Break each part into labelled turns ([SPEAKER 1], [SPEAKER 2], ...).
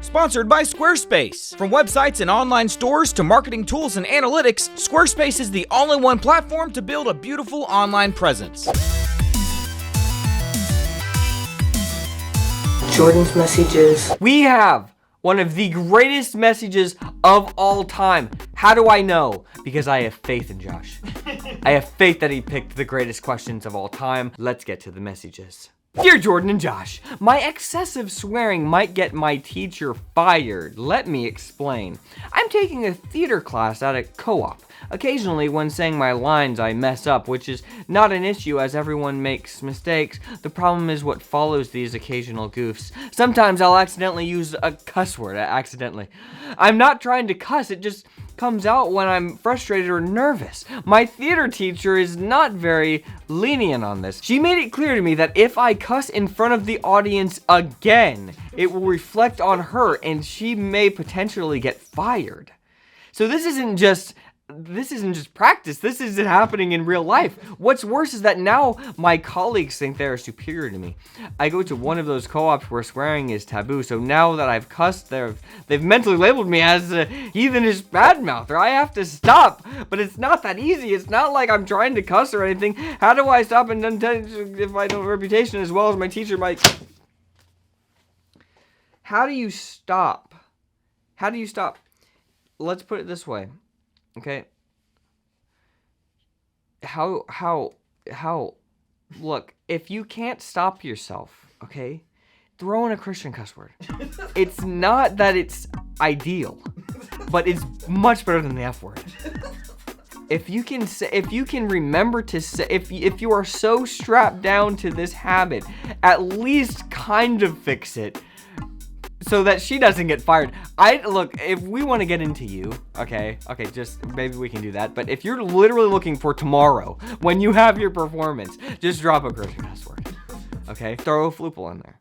[SPEAKER 1] Sponsored by Squarespace. From websites and online stores to marketing tools and analytics, Squarespace is the all-in-one platform to build a beautiful online presence.
[SPEAKER 2] Jordan's messages.
[SPEAKER 3] We have one of the greatest messages of all time. How do I know? Because I have faith in Josh. I have faith that he picked the greatest questions of all time. Let's get to the messages. Dear Jordan and Josh, my excessive swearing might get my teacher fired. Let me explain. I'm taking a theater class at a co-op. Occasionally, when saying my lines, I mess up, which is not an issue as everyone makes mistakes. The problem is what follows these occasional goofs. Sometimes I'll accidentally use a cuss word, accidentally. I'm not trying to cuss, it just comes out when I'm frustrated or nervous. My theater teacher is not very lenient on this. She made it clear to me that if I cuss in front of the audience again, it will reflect on her and she may potentially get fired. So this isn't just practice. This isn't happening in real life. What's worse is that now my colleagues think they are superior to me. I go to one of those co-ops where swearing is taboo, so now that I've cussed, they've mentally labeled me as a heathenish badmouther. I have to stop, but it's not that easy. It's not like I'm trying to cuss or anything. How do I stop and if I don't have a reputation as well as my teacher might? How do you stop? How do you stop? Let's put it this way. Okay. How, look, if you can't stop yourself, okay, throw in a Christian cuss word. It's not that it's ideal, but it's much better than the F word. If you can remember to say, if you are so strapped down to this habit, at least kind of fix it. So that she doesn't get fired. Look, if we want to get into you, okay, just maybe we can do that. But if you're literally looking for tomorrow, when you have your performance, just drop a Christian cuss word, okay? Throw a floople in there.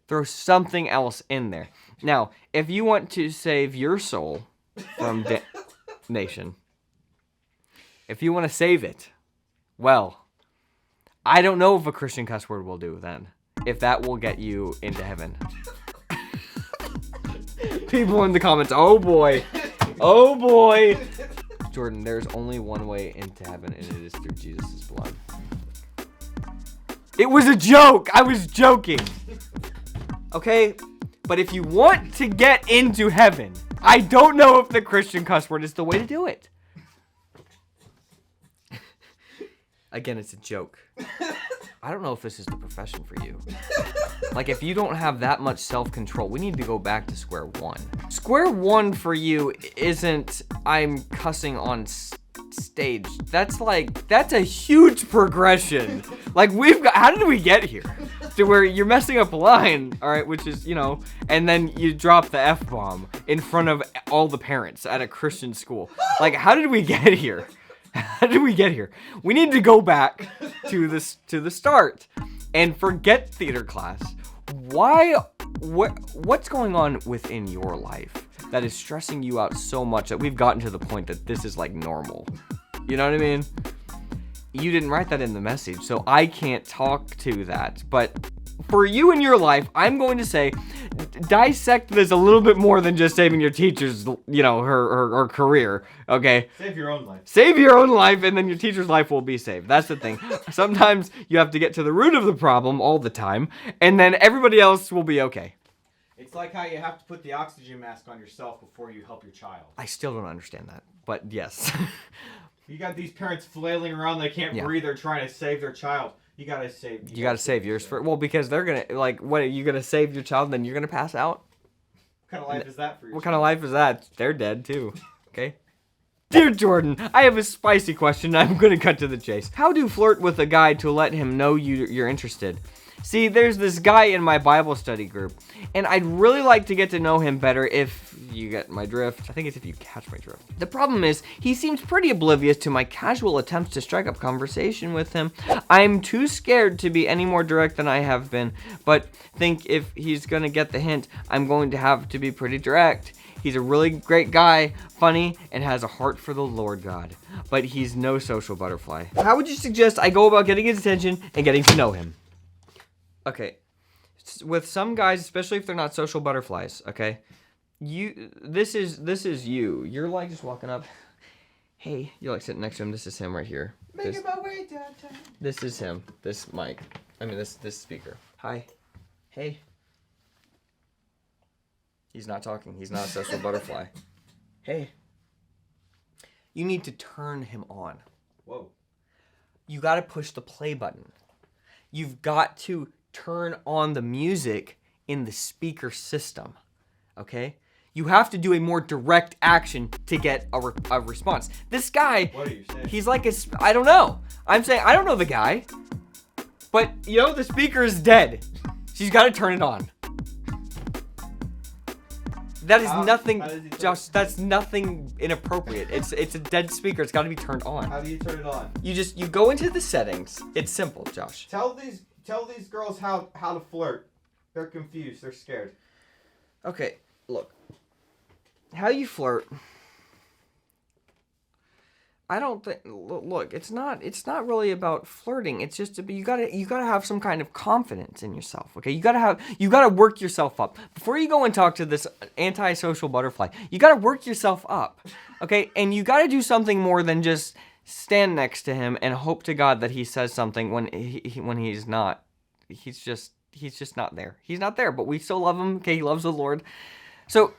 [SPEAKER 3] Throw something else in there. Now, if you want to save your soul from damnation, if you want to save it, well, I don't know if a Christian cuss word will do then. If that will get you into heaven. People in the comments, oh boy. Jordan, there's only one way into heaven, and it is through Jesus' blood. It was a joke. I was joking. Okay? But if you want to get into heaven, I don't know if the Christian cuss word is the way to do it. Again, it's a joke. I don't know if this is the profession for you. Like, if you don't have that much self-control, we need to go back to square one. Square one for you isn't I'm cussing on stage. That's a huge progression. Like, how did we get here? To where you're messing up a line, all right, which is, and then you drop the F-bomb in front of all the parents at a Christian school. Like, how did we get here? How did we get here? We need to go back to the start and forget theater class. What's going on within your life that is stressing you out so much that we've gotten to the point that this is like normal? You know what I mean? You didn't write that in the message, so I can't talk to that. But for you in your life, I'm going to say, dissect this a little bit more than just saving your teacher's, her career, okay?
[SPEAKER 4] Save your own life.
[SPEAKER 3] Save your own life, and then your teacher's life will be saved. That's the thing. Sometimes you have to get to the root of the problem all the time, and then everybody else will be okay.
[SPEAKER 4] It's like how you have to put the oxygen mask on yourself before you help your child.
[SPEAKER 3] I still don't understand that, but yes.
[SPEAKER 4] You got these parents flailing around, they can't breathe, they're trying to save their child. You gotta save yours for, well, because they're gonna, what, are you gonna save your child and then you're gonna pass out? What kind of life is that for you?
[SPEAKER 3] What kind of life is that? They're dead too, okay? Dear Jordan, I have a spicy question. I'm gonna cut to the chase. How do flirt with a guy to let him know you're interested? See, there's this guy in my Bible study group, and I'd really like to get to know him better if you get my drift. I think it's if you catch my drift. The problem is, he seems pretty oblivious to my casual attempts to strike up conversation with him. I'm too scared to be any more direct than I have been, but think if he's gonna get the hint, I'm going to have to be pretty direct. He's a really great guy, funny, and has a heart for the Lord God, but he's no social butterfly. How would you suggest I go about getting his attention and getting to know him? Okay, with some guys, especially if they're not social butterflies, okay? This is you. You're like just walking up. Hey, you're like sitting next to him. This is him right here.
[SPEAKER 4] Making my way downtown.
[SPEAKER 3] This is him. This mic. I mean, this speaker. Hi. Hey. He's not talking. He's not a social butterfly. Hey. You need to turn him on.
[SPEAKER 4] Whoa.
[SPEAKER 3] You got to push the play button. You've got to turn on the music in the speaker system. Okay? You have to do a more direct action to get a response. This guy,
[SPEAKER 4] what are you saying?
[SPEAKER 3] He's like I don't know. I'm saying, I don't know the guy. But, the speaker is dead. She's got to turn it on. That is nothing, Josh, that's nothing inappropriate. It's a dead speaker. It's got to be turned on.
[SPEAKER 4] How do you turn it on?
[SPEAKER 3] You go into the settings. It's simple, Josh.
[SPEAKER 4] Tell these girls how to flirt. They're confused. They're scared.
[SPEAKER 3] Okay, look. How you flirt. I don't think. Look, it's not really about flirting. It's just you gotta have some kind of confidence in yourself. Okay, you gotta work yourself up before you go and talk to this antisocial butterfly. You gotta work yourself up. Okay, and you gotta do something more than just stand next to him and hope to God that he says something when he's not. He's just not there. He's not there, but we still love him. Okay, he loves the Lord. So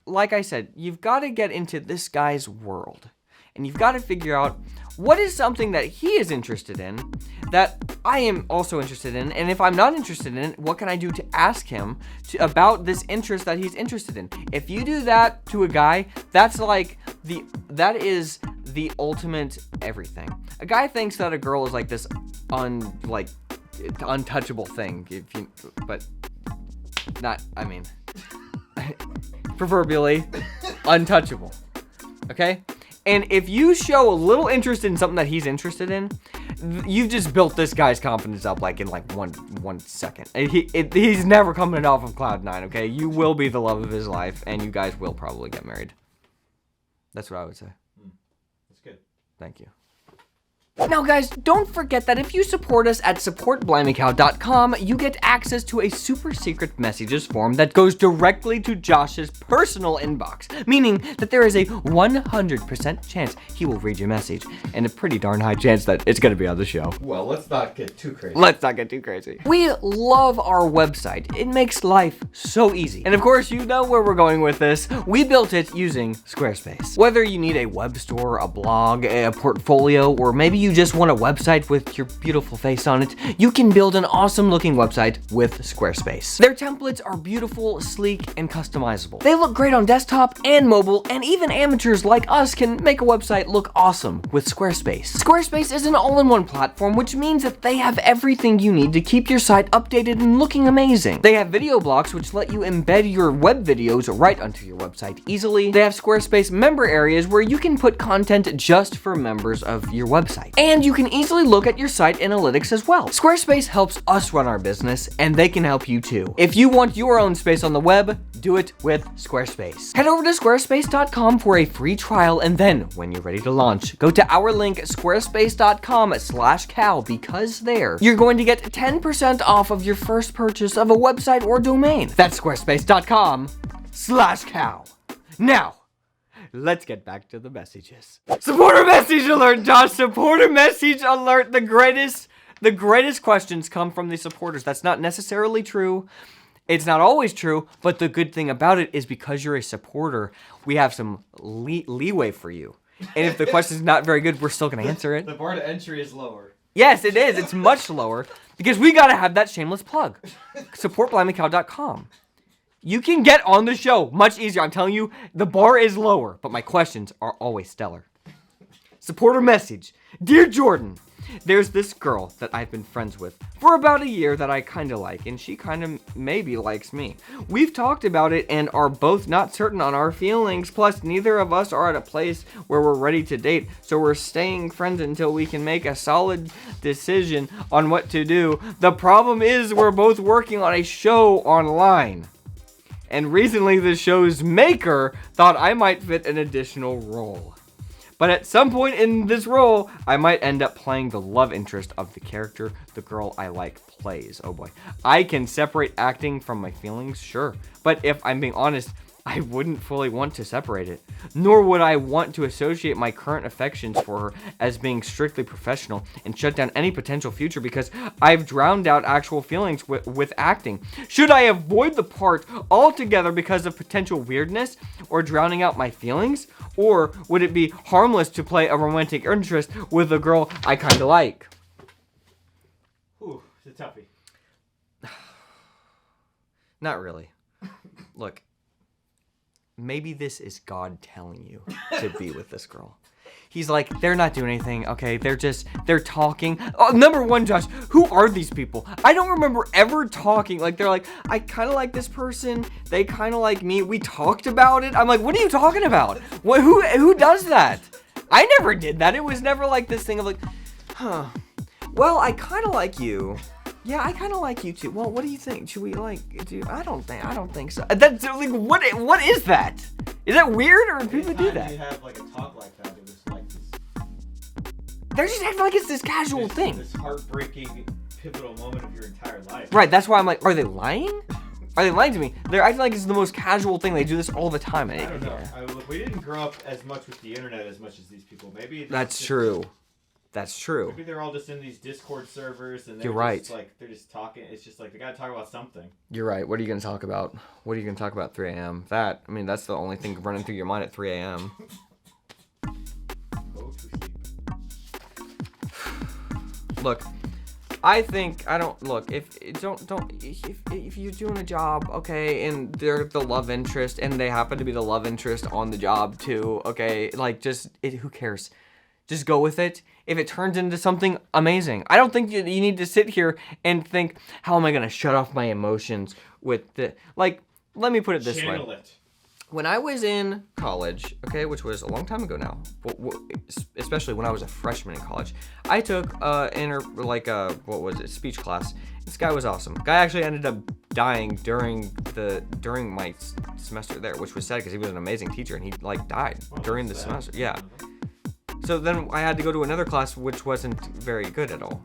[SPEAKER 3] like I said, you've got to get into this guy's world. And you've got to figure out what is something that he is interested in that I am also interested in. And if I'm not interested in it, what can I do to ask him about this interest that he's interested in? If you do that to a guy, that is the ultimate everything. A guy thinks that a girl is like this untouchable thing, proverbially untouchable. Okay? And if you show a little interest in something that he's interested in, you've just built this guy's confidence up in one second. He's never coming off of cloud 9, okay? You will be the love of his life, and you guys will probably get married. That's what I would say.
[SPEAKER 4] That's good.
[SPEAKER 3] Thank you. Now guys, don't forget that if you support us at supportblimeycow.com, you get access to a super secret messages form that goes directly to Josh's personal inbox, meaning that there is a 100% chance he will read your message, and a pretty darn high chance that it's gonna be on the show.
[SPEAKER 4] Well, let's not get too crazy.
[SPEAKER 3] We love our website. It makes life so easy. And of course, you know where we're going with this. We built it using Squarespace. Whether you need a web store, a blog, a portfolio, or maybe you just want a website with your beautiful face on it, you can build an awesome looking website with Squarespace. Their templates are beautiful, sleek, and customizable. They look great on desktop and mobile, and even amateurs like us can make a website look awesome with Squarespace. Squarespace is an all-in-one platform, which means that they have everything you need to keep your site updated and looking amazing. They have video blocks, which let you embed your web videos right onto your website easily. They have Squarespace member areas where you can put content just for members of your website. And you can easily look at your site analytics as well. Squarespace helps us run our business, and they can help you too. If you want your own space on the web, do it with Squarespace. Head over to squarespace.com for a free trial, and then when you're ready to launch, go to our link squarespace.com/cow, because there you're going to get 10% off of your first purchase of a website or domain. That's squarespace.com/cow. Now, let's get back to the messages. Supporter message alert, Josh. Supporter message alert. The greatest questions come from the supporters. That's not necessarily true. It's not always true, but the good thing about it is because you're a supporter, we have some leeway for you. And if the question's not very good, we're still going to answer it.
[SPEAKER 4] The bar to entry is lower.
[SPEAKER 3] Yes, it is. It's much lower because we got to have that shameless plug. SupportBlimeyCow.com. You can get on the show much easier. I'm telling you, the bar is lower, but my questions are always stellar. Supporter message. Dear Jordan, there's this girl that I've been friends with for about a year that I kind of like, and she kind of maybe likes me. We've talked about it and are both not certain on our feelings, plus neither of us are at a place where we're ready to date, so we're staying friends until we can make a solid decision on what to do. The problem is we're both working on a show online. And recently the show's maker thought I might fit an additional role. But at some point in this role, I might end up playing the love interest of the character the girl I like plays. Oh boy. I can separate acting from my feelings, sure. But if I'm being honest, I wouldn't fully want to separate it. Nor would I want to associate my current affections for her as being strictly professional and shut down any potential future because I've drowned out actual feelings with acting. Should I avoid the part altogether because of potential weirdness or drowning out my feelings? Or would it be harmless to play a romantic interest with a girl I kind of like?
[SPEAKER 4] Ooh, it's a toughie.
[SPEAKER 3] Not really. Look. Maybe this is God telling you to be with this girl. He's like, they're not doing anything, okay? They're talking. Oh, number one, Josh, who are these people? I don't remember ever talking. Like, they're like, I kind of like this person. They kind of like me. We talked about it. I'm like, what are you talking about? What? Who does that? I never did that. It was never like this thing of like, huh, well, I kind of like you. Yeah, I kind of like you too. Well, what do you think? Should we I don't think so. That's like, what is that? Is that weird or do people do that?
[SPEAKER 4] You have like a talk like that, it was like this.
[SPEAKER 3] They're just acting like it's this casual thing.
[SPEAKER 4] This heartbreaking, pivotal moment of your entire life.
[SPEAKER 3] Right. That's why I'm like, are they lying? Are they lying to me? They're acting like it's the most casual thing. They do this all the time.
[SPEAKER 4] I don't know. We didn't grow up as much with the internet as much as these people. Maybe
[SPEAKER 3] that's true. That's true.
[SPEAKER 4] Maybe they're all just in these Discord servers and
[SPEAKER 3] You're right.
[SPEAKER 4] They're just talking. It's just like they gotta talk about something.
[SPEAKER 3] You're right. What are you gonna talk about? What are you gonna talk about at 3 a.m.? That's the only thing running through your mind at 3 a.m.
[SPEAKER 4] Go to sleep.
[SPEAKER 3] Look, if you're doing a job, okay, and they're the love interest and they happen to be the love interest on the job too, okay, like who cares? Just go with it. If it turns into something amazing. I don't think you need to sit here and think, how am I going to shut off my emotions with the... Like, let me put it this
[SPEAKER 4] Channel
[SPEAKER 3] way.
[SPEAKER 4] It.
[SPEAKER 3] When I was in college, okay, which was a long time ago now, especially when I was a freshman in college, I took speech class. This guy was awesome. Guy actually ended up dying during my semester there, which was sad because he was an amazing teacher and he died during the semester. Yeah. So then I had to go to another class which wasn't very good at all,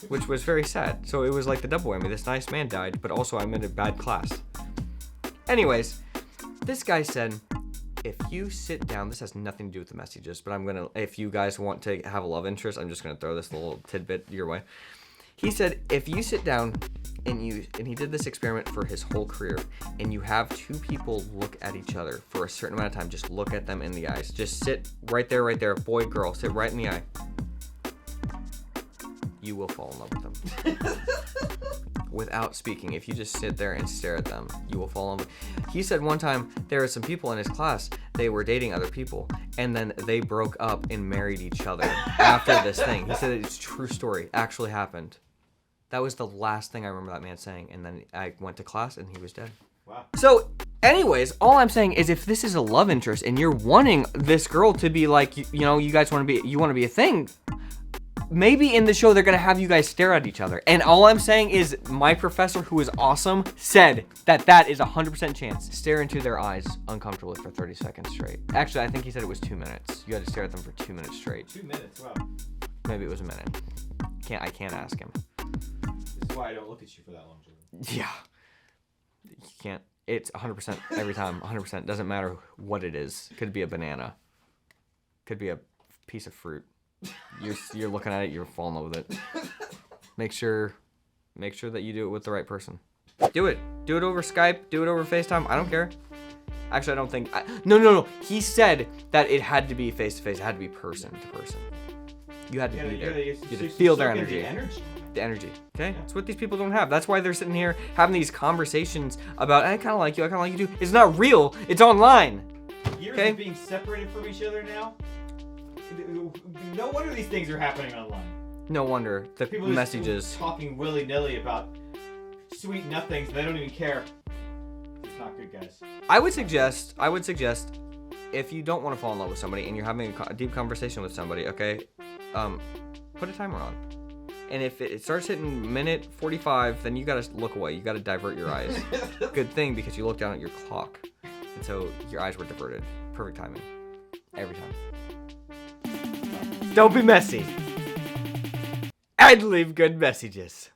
[SPEAKER 3] which was very sad. So it was like the double whammy. This nice man died, but also I'm in a bad class. Anyways, this guy said, if you sit down, this has nothing to do with the messages, but if you guys want to have a love interest, I'm just going to throw this little tidbit your way. He said, if you sit down and he did this experiment for his whole career, and you have two people look at each other for a certain amount of time, just look at them in the eyes. Just sit right there, boy, girl, sit right in the eye. You will fall in love with them. Without speaking, if you just sit there and stare at them, you will fall in love. He said one time there were some people in his class, they were dating other people, and then they broke up and married each other after this thing. He said it's a true story, actually happened. That was the last thing I remember that man saying, and then I went to class and he was dead.
[SPEAKER 4] Wow.
[SPEAKER 3] So, anyways, all I'm saying is if this is a love interest and you're wanting this girl to be like, you guys want to be a thing, maybe in the show they're going to have you guys stare at each other. And all I'm saying is my professor, who is awesome, said that is 100% chance. Stare into their eyes uncomfortably for 30 seconds straight. Actually, I think he said it was 2 minutes. You had to stare at them for 2 minutes straight.
[SPEAKER 4] 2 minutes, wow.
[SPEAKER 3] Maybe it was a minute. I can't ask him.
[SPEAKER 4] This is why I don't look at you for that long, Jordan.
[SPEAKER 3] Yeah. You can't. It's 100% every time. 100%. Doesn't matter what it is. Could be a banana. Could be a piece of fruit. You're looking at it. You're falling in love with it. Make sure that you do it with the right person. Do it. Do it over Skype. Do it over FaceTime. I don't care. Actually, I don't think. No. He said that it had to be face to face. It had to be person to person. You had to be there. You had to feel their energy. The energy. Okay?
[SPEAKER 4] Yeah.
[SPEAKER 3] That's what these people don't have. That's why they're sitting here having these conversations about, I kind of like you, I kind of like you too. It's not real. It's online.
[SPEAKER 4] Years of being separated from each other now. No wonder these things are happening online.
[SPEAKER 3] No wonder. The
[SPEAKER 4] people
[SPEAKER 3] messages.
[SPEAKER 4] Just talking willy-nilly about sweet nothings. They don't even care. It's not good, guys.
[SPEAKER 3] I would suggest, if you don't want to fall in love with somebody and you're having a deep conversation with somebody, okay, put a timer on. And if it starts hitting minute 45, then you gotta look away. You gotta divert your eyes. Good thing, because you look down at your clock. And so your eyes were diverted. Perfect timing. Every time. Don't be messy. And leave good messages.